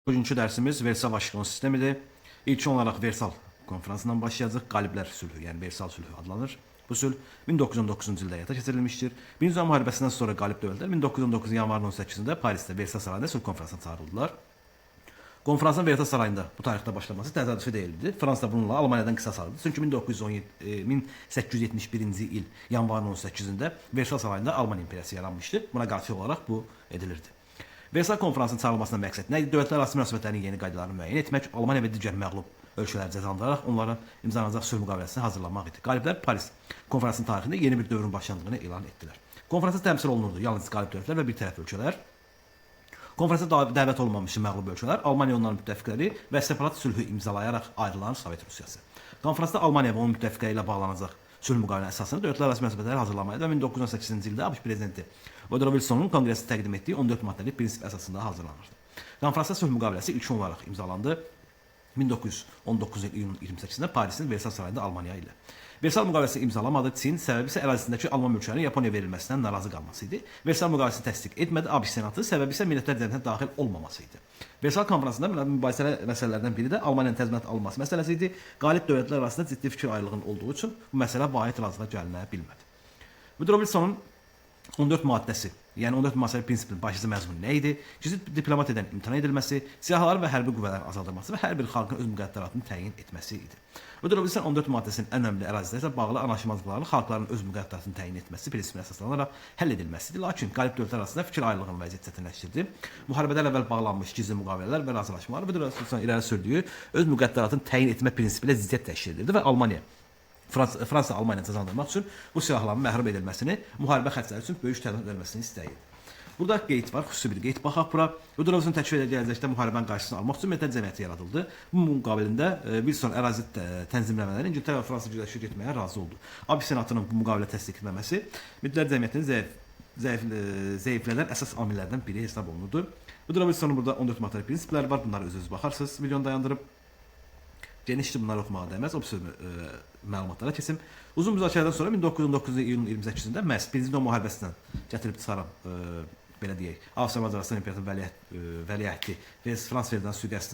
Bugünkü dərsimiz Versal Vaşinqton sistemidir. İlk olaraq Versal konferansından başlayacaq. Qaliblər sülhü, yəni Versal sülhü adlanır. Bu sülh 1919-cu ildə həyata keçirilmişdir. Birinci Dünya müharibəsindən sonra qalib dövlətlər 1919 yanvarın 18-də Parisdə Versal sarayında sülh konferansına çağırıldılar. Konferansın Versal sarayında bu tarixdə başlaması təsadüfi deyildi. Fransa bununla Almaniyadan qisas aldı. Çünki 1871-ci il yanvarın 18-də Versal sarayında Alman imperiyası yaranmışdı. Buna qarşı olaraq bu edilirdi. Versal konferansının çağırılmasının məqsədi nə idi? Dövlətlər arası münasibətlərin yeni qaydalarını müəyyən etmək, Almaniya və digər məğlub ölkələri cəzalandıraraq onların imzalanacaq sülh müqaviləsini hazırlamaq idi. Qaliblər Paris konferansının tarixində yeni bir dövrün başlandığını elan etdilər. Konferansda təmsil olunurdu yalnız qalib dövlətlər və bir tərəf ölkələr. Konferansa dəvət olunmamış məğlub ölkələr, Almaniya onların müttəfiqləri və separat sülhü imzalayaraq ayrılan Sovet Rusiyası. Konferansda Almaniya və onun müttəfiqləri ilə bağlanacaq sülh müqavilənin əsasını dövlətlər arası münasibətləri hazırlamaya və 1918-ci ildə ABŞ prezidenti Woodrow Wilsonun konqresi təqdim etdiyi 14 maddəlik prinsip əsasında hazırlanırdı. Konferansda sülh müqaviləsi ilk olaraq imzalandı 1919 iyunun 28-də Parisin Versal sarayında Almaniya ilə. Versal müqaviləsini imzalamadı. Çin səbəbi isə ərazisindəki Alman mülklərinin Yaponiyaya verilməsindən narazı qalması idi. Versal müqaviləsini təsdiq etmədi. ABC senatı səbəbi isə Millətlər Cəmiyyətinə daxil olmaması idi. Versal konferansında mübahisə məsələlərdən biri də Almaniyanın təzminat alınması məsələsi idi. Qalib dövlətlər arasında ciddi fikir ayrılığının olduğu üçün bu məsələ vahid razılığa gəlinə bilmədi. Woodrow Wilsonun 14 maddəsi, yəni 14 maddəli prinsipin başlıca məzmunu nə idi? Gizli diplomatiyadan imtina edilməsi, silahların və hərbi qüvvələrin azaldılması və hər bir xalqın öz müqəddəratını təyin etməsi idi. Woodrow Wilson 14 maddəsinin ən önəmli ərazilərlə bağlı anlaşmazlıqların xalqların öz müqəddəratını təyin etməsi prinsipinə əsaslanaraq həll edilməsidir. Lakin qalib dövlətlər arasında fikir ayrılığının vəziyyəti çətinləşdirdi. Müharibədən əvvəl bağlanmış gizli müqavilələr və razılaşmalar Woodrow Wilson irəli sürdüyü öz müqəddəratını təyin etmə prinsipi ilə ziddiyyət təşkil edirdi və Fransa Almaniyanı cəzalandırmaq üçün bu silahların məhrum edilməsini, müharibə xərcləri üçün böyük təmin edilməsini istəyirdi. Burada qeyd var, xüsusi bir qeyd baxaq bura. Woodrow Wilson təklif edən gələcəkdə müharibənin qarşısını almaq üçün Millətlər Cəmiyyəti yaradıldı. Bu müqabilində Wilson ərazi tənzimləmələri İngiltərə və Fransa birləşib getməyə razı oldu. ABC senatının bu müqavilə təsdiq etməməsi Millətlər Cəmiyyətini zəiflədən əsas amillərdən biri hesab olunurdu. Woodrow Wilsonun burada 14 maddəli prinsipləri var. Bunları öz-özünüz baxarsınız. Videonu dayandırıb. Genişdir, bunları oxumağa dəyməz. O məlumatlara keçim. Uzun müzakirədən sonra 1919 iyunun 28-də məhz Birinci Dünya müharibəsindən gətirib çıxaran belə deyək, Avstriya-Macaristan İmperatorluğunun vəliəhdi və Fransa verilən sui-qəsd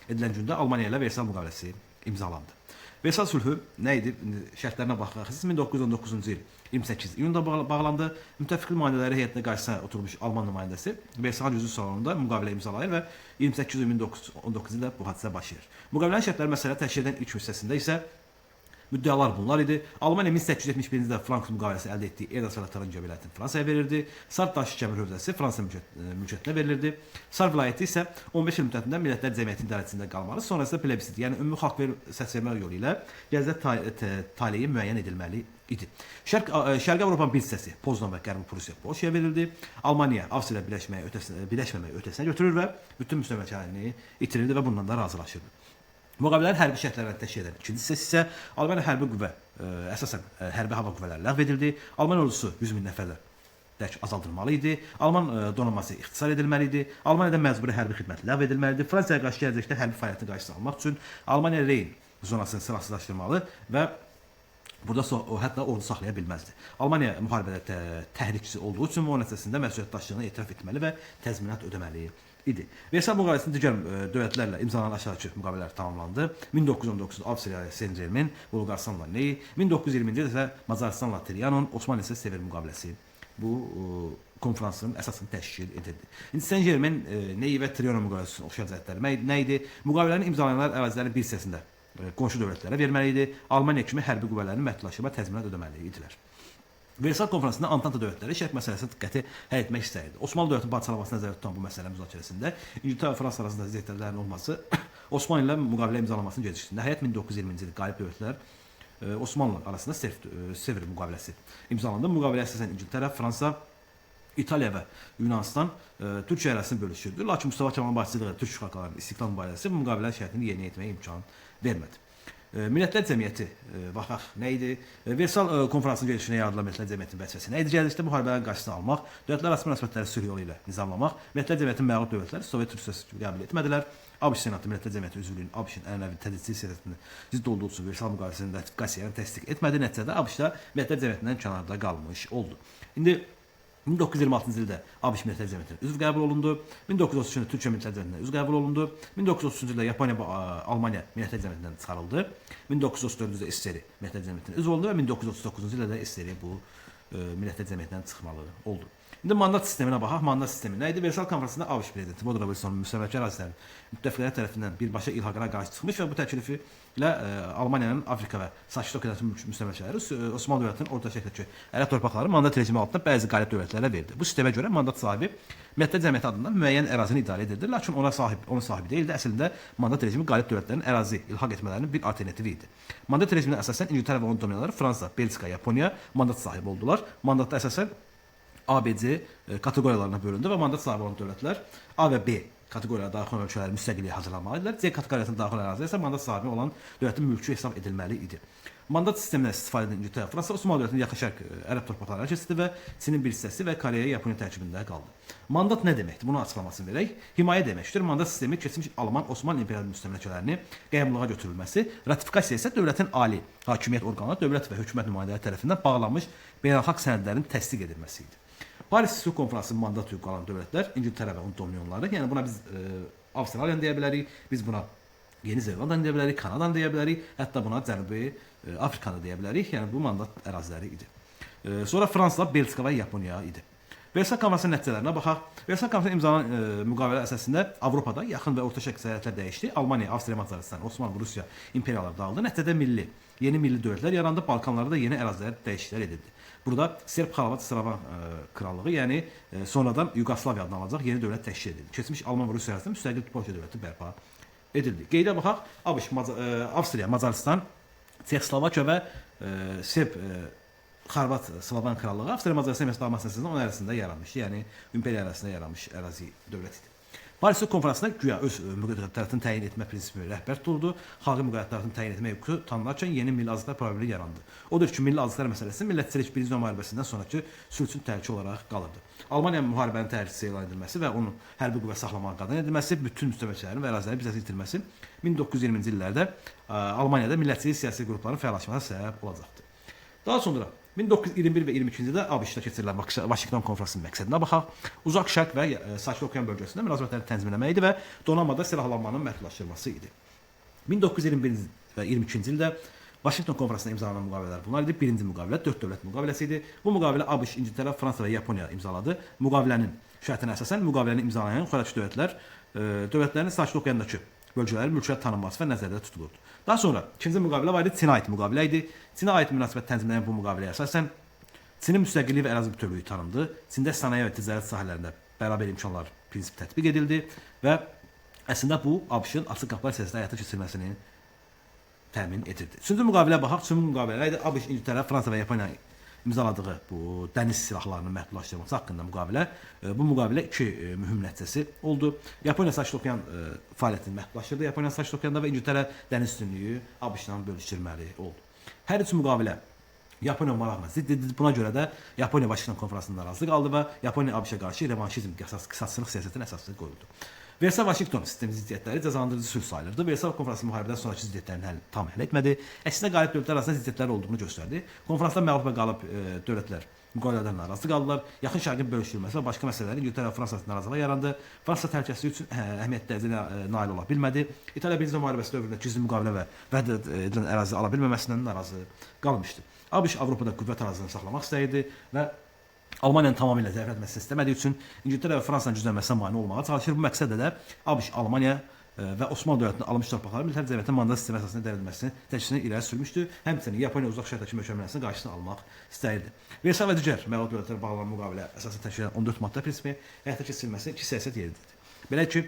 edilən gündə Almaniya ilə Versal müqaviləsi imzalandı. Versal sülhü nə idi? Şərtlərinə baxaq. 1919-cu il 28 iyunda bağlandı. Müttəfiq nümayəndələri heyətinə qarşısına oturmuş Alman nümayəndəsi Versal Güzlü salonunda müqavilə imzalayır və 28 iyun 1919 ildə bu hadisə başlayır. Müqavilənin şərtləri məsələ təşkil edən ilk hissəsində isə müddəalar bunlar idi. Almaniya 1871-ci ildə Frankfurt müqaviləsi əldə etdiyi Elzas və Lotaringiya vilayətini Fransaya verirdi. Sart daşı kəmər hövzəsi Fransa mülkiyyətinə verilirdi. Sar vilayəti isə 15 il müddətində Millətlər Cəmiyyətinin idarəsində qalmalı. Sonrasında plebissit, yəni ümumi xalq səs vermə yolu ilə Gəncə taleyi müəyyən edilməli idi. Şərqi Avropanın bir hissəsi Poznan və Qərbi Prusiya Polşaya verildi. Almaniya Avstriya birləşməyi öhdəsinə götürür və bütün müstəmləkələrini itirirdi və bundan da razılaşırdı. Müqavilələrin hərbi şərtlərini təşkil edən ikinci hissəsi isə Almaniya hərbi qüvvə, əsasən hərbi hava qüvvələri ləğv edildi. Alman ordusu 100 min nəfərlər azaldılmalı idi. Alman donanması ixtisar edilməli idi. Almaniyada məcburi hərbi xidmət ləğv edilməli idi. Fransaya qarşı gələcəkdə hərbi fəaliyyətin qarşısını almaq üçün Almaniya Reyn zonasını silahsızlaşdırmalı və burada o hətta ordu saxlaya bilməzdi. Almaniya müharibədə təhrikçisi olduğu üçün o nəticəsində məsuliyyət daşıdığını etiraf etməli və təzminat ödəməli idi. Versal müqaviləsinin digər dövlətlərlə imzalanan aşağıdakı müqavilələr tamamlandı. 1919-da Avstriya Saint-Germain, Bulqaristanla Ney, 1920-ci ildə isə Macaristanla Trianon, Osmanlı isə Sever müqaviləsi bu konferansın əsasını təşkil edirdi. İndi Saint-Germain, Ney və Trianon müqaviləsinin oxşar cəhətləri nə idi? Müqavilənin imzalayanlar ərazilərin bir hissəsində qonşu dövlətlərə verməli idi. Almaniya kimi hərbi qüvvələrini məhdudlaşdırma təzminat ödəməli idilər. Versal konferansında Antanta dövlətləri şərq məsələsinə diqqəti həll etmək istəyirdi. Osmanlı dövlətinin parçalanmasına nəzərdə tutan bu məsələ müzakirəsində İngiltərə və Fransa arasında ziddiyyətlərin olması Osmanlı ilə müqavilə imzalamasını gecikdirdi. Nəhayət 1920-ci ildə qalib dövlətlər Osmanlı arasında Sevr müqaviləsi imzalandı. Müqavilə əsasən İngiltərə, Fransa, İtaliya və Yunanistan Türkiyə arasını bölüşürdü. Lakin Mustafa Kemal başçılığı Türk xalqlarının istiqlal mübarizəsi bu müqavilə şərtini yerinə etməyə imkan vermədi. Millətlər Cəmiyyəti baxaq nə idi? Versal konferansının gedişinə yaradılan Millətlər Cəmiyyətinin vəzifəsi nə idi? Gələcəkdə müharibələrin qarşısını almaq, dövlətlər arası münasibətləri sülh yolu ilə nizamlamaq, Millətlər Cəmiyyətinin məğlub dövlətləri Sovet Rusiyası qəbul etmədilər. ABŞ Senatı Millətlər Cəmiyyəti üzvlüyünün ABŞ-ın ənənəvi tədqiqatçı siyasətinin zidd olduğu üçün Versal müqaviləsinin ratifikasiyasını təsdiq etmədi. Nəticədə ABŞ da Millətlər Cəmiyyətindən kənarda qalmış oldu. İndi 1926-cı ildə ABŞ Millətlər Cəmiyyətinə üzv qəbul olundu. 1933-cü ildə Türkiyə Millətlər Cəmiyyətinə üzv qəbul olundu. 1933-cü ildə Yaponiya və Almaniya Millətlər Cəmiyyətindən çıxarıldı. 1934-cü ildə SSR Millətlər Cəmiyyətinə üzv oldu və 1939-cu ildə də SSR bu Millətlər Cəmiyyətindən çıxmalı oldu. İndi mandat sisteminə baxaq. Mandat sistemi nə idi? Versal konfransında ABŞ prezidenti Woodrow Wilson müstəmləkə ərazilərin müttəfiqlər tərəfindən birbaşa ilhaqına qarşı çıxmış və bu təklifi ilə Almaniyanın Afrika və Sakit Okeanı müstəmləkələri Osmanlı dövlətinin orta şəkildəki ərəb torpaqları mandat rejimi altında bəzi qalib dövlətlərə verdi. Bu sistemə görə mandat sahibi Millətlər Cəmiyyəti adından müəyyən ərazini idarə edirdi, lakin onun sahibi deyildi. Əslində mandat rejimi qalib dövlətlərin ərazi ilhaq etmələrinin bir alternativi idi. Mandat rejiminə əsasən İngiltərə və onun dominanları Fransa, Belçika, Yaponiya mandat sahibi oldular. Mandatda əsasən ABC kateqoriyalarına bölündü və mandat sahibi olan dövlətlər A və B kateqoriyaya daxil olan ölkələrin müstəqilliyi hazırlamalıdırlar. C kateqoriyasına daxil olan ərazidə isə mandat sahibi olan dövlətin mülkü hesab edilməli idi. Mandat sistemindən istifadə edən İngiltərə, Fransa, Osmanlı dövlətinin yaxın şərq ərəb torpaqlarına keçdi və Çinin bir hissəsi və Koreya, Yaponiya tərkibində qaldı. Mandat nə deməkdir? Bunun açıqlamasını verək. Himayə deməkdir. Mandat sistemi keçmiş Alman, Osmanlı imperial müstəmləkələrini qəyyumluğa götürülməsi, ratifikasiya isə dövlətin ali hakimiyyət orqanı, dövlət və hökumət nümayəndələri tərəfindən bağlanmış beynəlxalq sənədlərin təsdiq edilməsi idi. Paris Sülh Konfransının mandat hüququ alan dövlətlər İngiltərə və onun dominionları, yəni buna biz Avstraliyanı deyə bilərik, biz buna Yeni Zelandanı deyə bilərik, Kanadanı deyə bilərik, hətta buna Cənubi Afrikanı deyə bilərik. Yəni bu mandat əraziləri idi. Sonra Fransa, Belçika və Yaponiya idi. Versal konfransının nəticələrinə baxaq. Versal konfransının imzalanan müqavilə əsasında Avropada yaxın və orta şərq sərhədlər dəyişdi. Almaniya, Avstriya, Macaristan, Osmanlı, Rusiya imperiyaları dağıldı. Nəticədə yeni milli dövlətlər yarandı. Balkanlarda da yeni ərazilər dəyişikliklər edildi. Burada Serb, Xorvat, Slavan krallığı, yəni sonradan Yugoslaviya adını alacaq yeni dövlət təşkil edildi. Keçmiş Alman və Rusiya arasında müstəqil Polşa dövləti bərpa edildi. Qeydə baxaq. ABŞ, Avstriya, Macaristan, Çexoslovakiya və Serb, Xorvat, Slavan krallığı Avstriya, Macaristan məsələsində onun arasında yaranmışdı. Yəni imperiya arasında yaranmış ərazi dövlət idi. Paris Sülh Konfransında güya öz müqəddəratını təyin etmə prinsipi rəhbər tutuldu. Xalqi müqəddəratını təyin etmə hüququ tanınarkən yeni milli azlıqlar problemi yarandı. Odur ki, milli azlıqlar məsələsi millətçilik Birinci Dünya müharibəsindən sonraki sülh üçün təhlükə olaraq qalırdı. Almaniya müharibənin təhlükəsi elan edilməsi və onun hərbi qüvvə saxlamağa qadağan edilməsi, bütün müstəmləkələrin və ərazilərin bizə itirməsi 1920-ci illərdə Almaniyada millətçilik siyasi qrupların fəallaşmasına səbəb olacaqdı. Daha sonra 1921 və 22-ci ildə ABŞ-da keçirilən Vaşinqton konfransının məqsədinə baxaq. Uzaq Şərq və Sakit Okean bölgəsində münasibətləri tənzimləmək idi və donanmada silahlanmanın məhdudlaşdırılması idi. 1921 və 22-ci ildə Vaşinqton konfransında imzalanan müqavilələr bunlar idi. Birinci müqavilə 4 dövlət müqaviləsi idi. Bu müqavilə ABŞ, İngiltərə, Fransa və Yaponiya imzaladı. Müqavilənin şərtinə əsasən müqaviləni imzalayan xarici dövlətlərin Sakit Okeandakı bölgələrin mülkiyyət tanınması və nəzərdə tutulurdu. Daha sonra ikinci müqavilə var idi, Çinə aid müqavilə idi. Çinə aid münasibət tənzimləyən bu müqaviləyə əsasən Çinin müstəqilliyi və ərazi bütövlüyü tanındı. Çində sənaye və ticarət sahələrində bərabər imkanlar prinsipi tətbiq edildi və əslində bu ABŞ-ın açıq qapılar siyasətində həyata keçirilməsini təmin edirdi. Üçüncü müqavilə baxaq. Üçüncü müqavilə idi. ABŞ, İngiltərə, Fransa və Yaponiya imzaladığı bu dəniz silahlarının məhdudlaşdırılması haqqında müqavilə. Bu müqavilə iki mühüm nəticəsi oldu. Yaponiya Sakit Okean fəaliyyətini məhdudlaşdırdı. Yaponiya Sakit Okeanda və İngiltərə dəniz üstünlüyü ABŞ-la bölüşdürməli oldu. Hər üç müqavilə Yaponiya marağına zidd idi. Buna görə də Yaponiya Vaşinqton konfransında narazı qaldı və Yaponiya ABC-ə qarşı revanşizm, qisasçılıq siyasətinin əsası qoyuldu. Versal-Vaşinqton sistemi ziddiyyətləri cəzalandırıcı sülh sayılırdı. Versal konfransı müharibədən sonraki ziddiyyətlərini tam həll etmədi. Əksinə qalib dövlətlər arasında ziddiyyətlər olduğunu göstərdi. Konfransda məğlub və qalib dövlətlər müqavilədən narazı qaldılar. Yaxın şərqin bölüşdürülməsi və başqa məsələlərin İngiltərə və Fransa narazılığı yarandı. Fransa təhlükəsizliyi üçün əhəmiyyətli dərəcədə nail ola bilmədi. İtaliya Birinci müharibəsi dövründə gizli müqavilə və vəd edilən ərazi ala bilməməsindən narazı qalmışdı. ABŞ Avropada qüvvət arazisini saxlamaq istəyirdi və Almaniyanın tamamilə zəif etməsini istəmədiyi üçün İngiltərə və Fransanın güclənməsinə mane olmağa çalışır. Bu məqsədlə də ABŞ Almaniya və Osmanlı dövlətinin almış torpaqları militər cəmiyyətin mandat sistemi əsasında idarə edilməsini təklifini irəli sürmüşdü. Həmçinin Yaponiya uzaq şərqdəki möhkəmlənməsinin qarşısını almaq istəyirdi. Versal və digər məğlub dövlətlərə bağlanan müqavilə əsasında təşkil edilən 14 maddə prinsipi həyata keçirilməsi iki siyasət yeridir. Belə ki,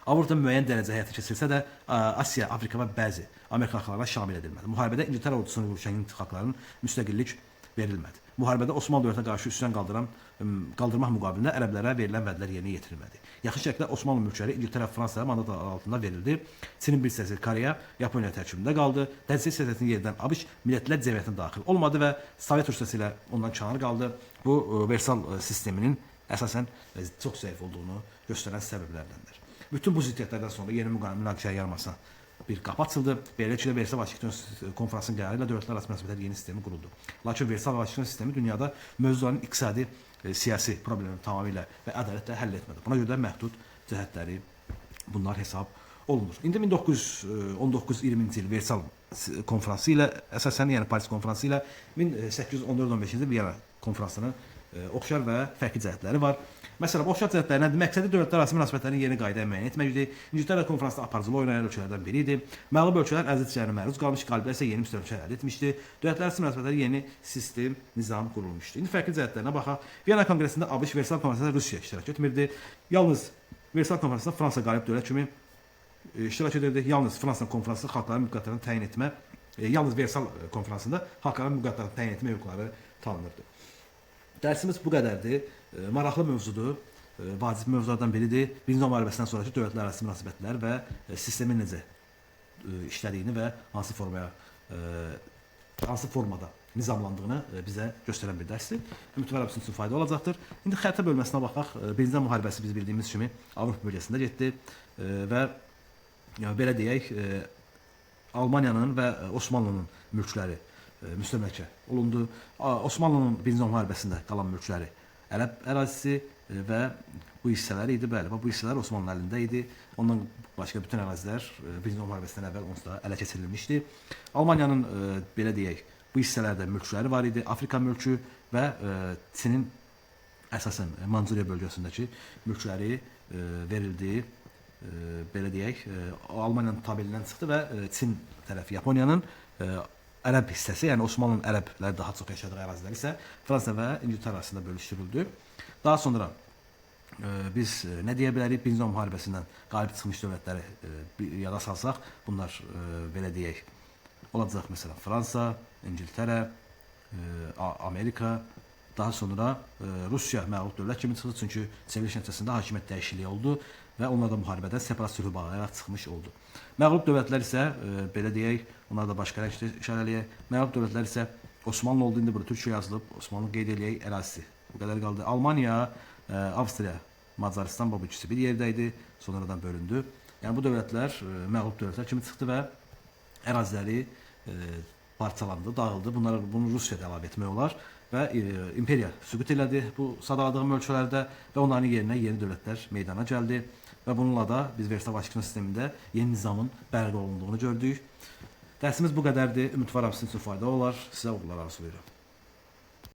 Avropada müəyyən dərəcədə həyata keçirilsə də Asiya, Afrika və bəzi Amerika xalqlarına şamil edilmədi. Müharibədə İngiltərə ordusunun vuruşan xalqlarının müstəqillik verilmədi. Müharibədə Osmanlı dövlətinə qarşı üsyan qaldırmaq müqabilində ərəblərə verilən vədlər yerinə yetirilmədi. Yaxın şərqdə Osmanlı mülkləri İngiltərə və Fransaya mandat altında verildi. Çinin bir hissəsi Koreya, Yaponiya tərkibində qaldı. Təhlükəsizlik siyasətini yeridən ABŞ Millətlər Cəmiyyətinə daxil olmadı və Sovet Rusiyası ilə ondan kənar qaldı. Bu Versal sisteminin əsasən çox zəif olduğunu göstərən səbəblərdəndir. Bütün bu ziddiyyətlərdən sonra yeni münaqişəyə yaranmasına bir qapı açıldı. Beləliklə Versal Vaşinqton konfransının qərarı ilə dövlətlər arası münasibətlər yeni sistemi quruldu. Lakin Versal Vaşinqton sistemi dünyada mövzuların iqtisadi, siyasi problemini tamamilə və ədalətlə həll etmədi. Buna görə də məhdud cəhətləri bunlar hesab olunur. İndi 1919-20-ci il Versal konfransı ilə əsasən, yəni Paris konfransı ilə 1814-15-ci il Viyana konfransının oxşar və fərqli cəhətləri var. Məsələn, oxşar cəhətləri nədir? Məqsədi dövlətlər arası münasibətlərin yeni qaydaya müəyyən etməkdir. İngiltərə konfransda aparıcılıq oynayan ölkələrdən biri idi. Məğlub ölkələr əziyyət çəkməyə məruz qalmış, qaliblər isə yeni müstəmləkə əldə etmişdi. Dövlətlər arası münasibətlərə yeni sistem, nizam qurulmuşdu. İndi fərqli cəhətlərinə baxaq. Viyana konqresində ABŞ, Versal konfransında Rusiya iştirak etmirdi. Yalnız Versal konfransında Fransa qalib dövlət kimi iştirak edirdi. Yalnız Fransa konfransında xalqların müqavilələrini təyin etmə, yalnız Versal konfransında xalqların müqavilələrini təyin etmə hüquqları tanınırdı. Dərsimiz bu qədərdir. Maraqlı mövzudur. Vacib mövzulardan biridir. Birinci Dünya müharibəsindən sonraki dövlətlər arası münasibətlər və sistemin necə işlədiyini və hansı formada nizamlandığını bizə göstərən bir dərsdir. Ümidvaram sizin üçün fayda olacaqdır. İndi xəritə bölməsinə baxaq. Birinci Dünya müharibəsi biz bildiyimiz kimi Avropa bölgəsində getdi və belə deyək, Almaniyanın və Osmanlının mülkləri müstəmləkə olundu. Osmanlının Birinci Dünya müharibəsində qalan mülkləri Ərəb ərazisi və bu hissələri idi. Bəli, bu hissələr Osmanlının əlində idi. Ondan başqa bütün ərazilər Birinci Dünya müharibəsindən əvvəl onsuz da ələ keçirilmişdi. Almaniyanın belə deyək, bu hissələrdə mülkləri var idi. Afrika mülkü və Çinin əsasən Manchuriya bölgəsindəki mülkləri verildi. Belə deyək, Almaniyanın tabelindən çıxdı və Çin tərəfi Yaponiyanın Ərəb hissəsi, yəni Osmanlının ərəblər daha çox yaşadığı ərazilər isə Fransa və İngiltərə arasında bölüşdürüldü. Daha sonra biz nə deyə bilərik? Birinci Dünya müharibəsindən qalib çıxmış dövlətləri yada salsaq, bunlar belə deyək, olacaq məsələn Fransa, İngiltərə, Amerika, daha sonra Rusiya məğlub dövlət kimi çıxdı, çünki çevriliş nəticəsində hakimiyyət dəyişikliyi oldu və onlar da müharibədən separat sülh bağlayaraq çıxmış oldu. Məğlub dövlətlər isə belə deyək, onlar da başqa rəngdə işarə eləyək. Məğlub dövlətlər isə Osmanlı oldu, indi burada Türkiyə yazılıb, Osmanlı qeyd eləyək, ərazisi bu qədər qaldı. Almaniya, Avstriya, Macaristan bu ikisi bir yerdə idi, sonradan bölündü. Yəni bu dövlətlər məğlub dövlətlər kimi çıxdı və əraziləri parçalandı, dağıldı. Bunu Rusiyada əlavə etmək olar və imperiya süqut elədi bu sadaladığım ölkələrdə və onların yerinə yeni dövlətlər meydana gəldi və bununla da biz Versal Vaşinqton sistemində yeni nizamın bərpa olunduğunu gördük. Dərsimiz bu qədərdir. Ümidvaram sizin üçün faydalı olar. Sizə uğurlar arzulayıram.